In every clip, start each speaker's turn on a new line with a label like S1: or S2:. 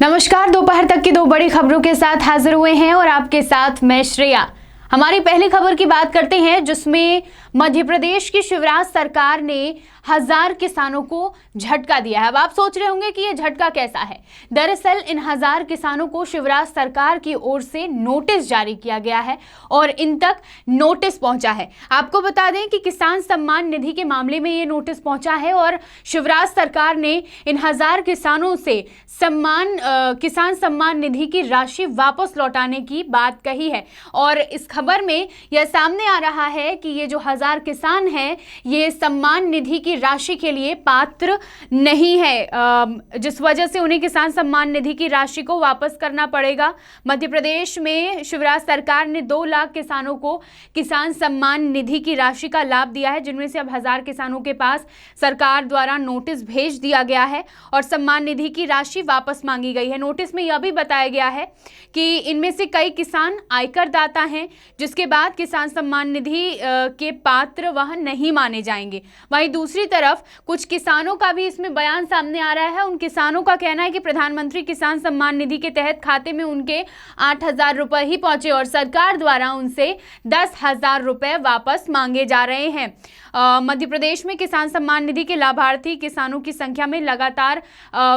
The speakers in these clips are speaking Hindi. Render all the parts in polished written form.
S1: नमस्कार। दोपहर तक की दो बड़ी खबरों के साथ हाजिर हुए हैं और आपके साथ मैं श्रेया। हमारी पहली खबर की बात करते हैं, जिसमें मध्य प्रदेश की शिवराज सरकार ने 1000 किसानों को झटका दिया है। अब आप सोच रहे होंगे कि यह झटका कैसा है। दरअसल इन 1000 किसानों को शिवराज सरकार की ओर से नोटिस जारी किया गया है और इन तक नोटिस पहुंचा है। आपको बता दें कि किसान सम्मान निधि के मामले में ये नोटिस पहुंचा है और शिवराज सरकार ने इन 1000 किसानों से किसान सम्मान निधि की राशि वापस लौटाने की बात कही है। और इस खबर में यह सामने आ रहा है कि ये जो 1000 किसान हैं, ये सम्मान निधि की राशि के लिए पात्र नहीं है, जिस वजह से उन्हें किसान सम्मान निधि की राशि को वापस करना पड़ेगा। मध्य प्रदेश में शिवराज सरकार ने 2 लाख किसानों को किसान सम्मान निधि की राशि का लाभ दिया है, जिनमें से अब 1000 किसानों के पास सरकार द्वारा नोटिस भेज दिया गया है और सम्मान निधि की राशि वापस मांगी गई है। नोटिस में यह भी बताया गया है कि इनमें से कई किसान आयकर दाता हैं, जिसके बाद किसान सम्मान निधि के पात्र वह नहीं माने जाएंगे। वहीं दूसरी तरफ कुछ किसानों का भी इसमें बयान सामने आ रहा है। उन किसानों का कहना है कि प्रधानमंत्री किसान सम्मान निधि के तहत खाते में उनके 8000 रुपए ही पहुंचे और सरकार द्वारा उनसे 10,000 रुपए वापस मांगे जा रहे हैं। मध्य प्रदेश में किसान सम्मान निधि के लाभार्थी किसानों की संख्या में लगातार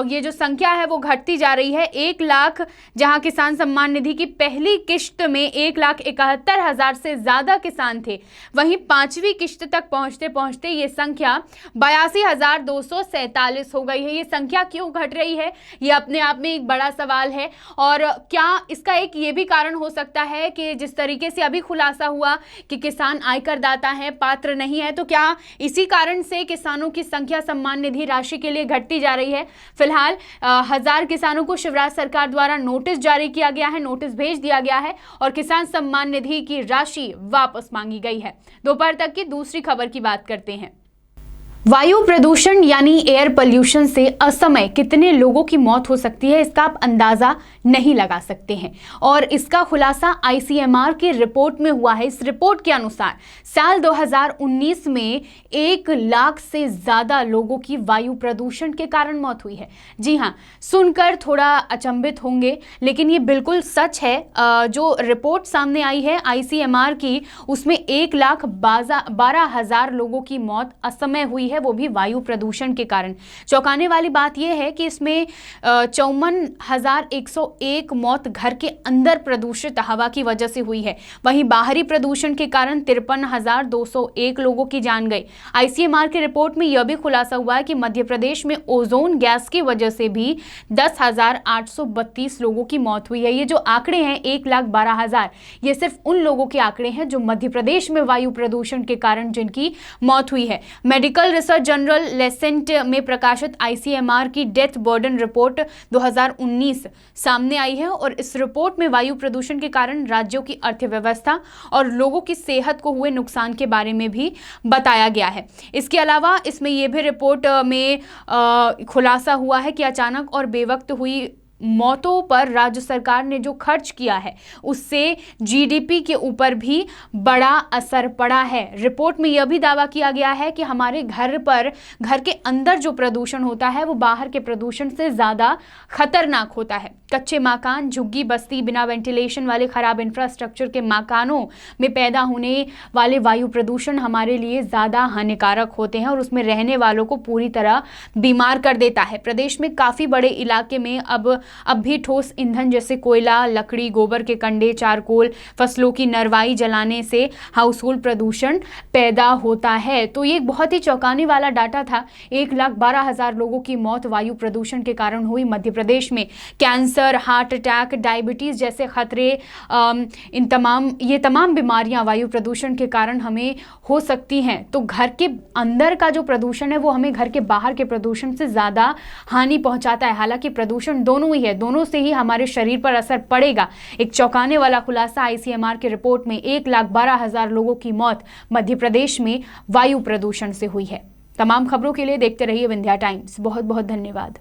S1: ये जो संख्या है वो घटती जा रही है। 1 लाख, जहां किसान सम्मान निधि की पहली किश्त में 1,71,000 से ज्यादा किसान थे, वहीं 5वीं किश्त तक पहुंचते पहुंचते ये संख्या 82,247 हो गई है। ये संख्या क्यों घट रही है, ये अपने आप में एक बड़ा सवाल है। और क्या इसका एक ये भी कारण हो सकता है कि जिस तरीके से अभी खुलासा हुआ कि किसान आयकर दाता है, पात्र नहीं है, तो क्या इसी कारण से किसानों की संख्या सम्मान निधि राशि के लिए घटती जा रही है। फिलहाल 1000 किसानों को शिवराज सरकार द्वारा नोटिस जारी किया गया है, नोटिस भेज दिया गया है और किसान सम्मान निधि की राशि वापस मांगी गई है। दोपहर तक की दूसरी खबर की बात करते हैं। वायु प्रदूषण यानी एयर पोल्यूशन से असमय कितने लोगों की मौत हो सकती है, इसका आप अंदाजा नहीं लगा सकते हैं और इसका खुलासा आईसीएमआर की रिपोर्ट में हुआ है। इस रिपोर्ट के अनुसार साल 2019 में 1 लाख से ज्यादा लोगों की वायु प्रदूषण के कारण मौत हुई है। जी हाँ, सुनकर थोड़ा अचंभित होंगे, लेकिन ये बिल्कुल सच है। जो रिपोर्ट सामने आई है आईसीएमआर की, उसमें 1,12,000 लोगों की मौत असमय हुई है, वो भी वायु प्रदूषण के कारण। चौंकाने वाली बात यह है कि इसमें 54,101 मौत घर के अंदर प्रदूषित हवा की वजह से हुई है। वहीं बाहरी प्रदूषण के कारण 53,201 लोगों की जान गई। आईसीएमआर की रिपोर्ट में यह भी खुलासा हुआ है कि मध्य प्रदेश में ओजोन गैस की वजह से भी 10,832 लोगों की मौत हुई है। ये जो आंकड़े हैं 1,12,000, ये सिर्फ उन लोगों के आंकड़े हैं जो मध्य प्रदेश में वायु प्रदूषण के कारण जिनकी मौत हुई है। मेडिकल रिसर्च जर्नल लेसेंट में प्रकाशित आईसीएमआर की डेथ बर्डन रिपोर्ट 2019 सामने आई है और इस रिपोर्ट में वायु प्रदूषण के कारण राज्यों की अर्थव्यवस्था और लोगों की सेहत को हुए नुकसान के बारे में भी बताया गया है। इसके अलावा इसमें यह भी रिपोर्ट में खुलासा हुआ है कि अचानक और बेवक्त हुई मौतों पर राज्य सरकार ने जो खर्च किया है उससे जीडीपी के ऊपर भी बड़ा असर पड़ा है। रिपोर्ट में यह भी दावा किया गया है कि हमारे घर के अंदर जो प्रदूषण होता है वो बाहर के प्रदूषण से ज़्यादा खतरनाक होता है। कच्चे मकान, झुग्गी बस्ती, बिना वेंटिलेशन वाले खराब इंफ्रास्ट्रक्चर के मकानों में पैदा होने वाले वायु प्रदूषण हमारे लिए ज़्यादा हानिकारक होते हैं और उसमें रहने वालों को पूरी तरह बीमार कर देता है। प्रदेश में काफ़ी बड़े इलाके में अब भी ठोस ईंधन जैसे कोयला, लकड़ी, गोबर के कंडे, चारकोल, फसलों की नरवाई जलाने से हाउसहोल्ड प्रदूषण पैदा होता है। तो ये एक बहुत ही चौंकाने वाला डाटा था। 1,12,000 लोगों की मौत वायु प्रदूषण के कारण हुई। मध्य प्रदेश में कैंसर, हार्ट अटैक, डायबिटीज जैसे खतरे, ये तमाम बीमारियां वायु प्रदूषण के कारण हमें हो सकती हैं। तो घर के अंदर का जो प्रदूषण है वो हमें घर के बाहर के प्रदूषण से ज़्यादा हानि पहुंचाता है। हालांकि प्रदूषण दोनों ही है, दोनों से ही हमारे शरीर पर असर पड़ेगा। एक चौंकाने वाला खुलासा आईसीएमआर की रिपोर्ट में 1,12,000 लोगों की मौत मध्य प्रदेश में वायु प्रदूषण से हुई है। तमाम खबरों के लिए देखते रहिए विंध्या टाइम्स। बहुत बहुत धन्यवाद।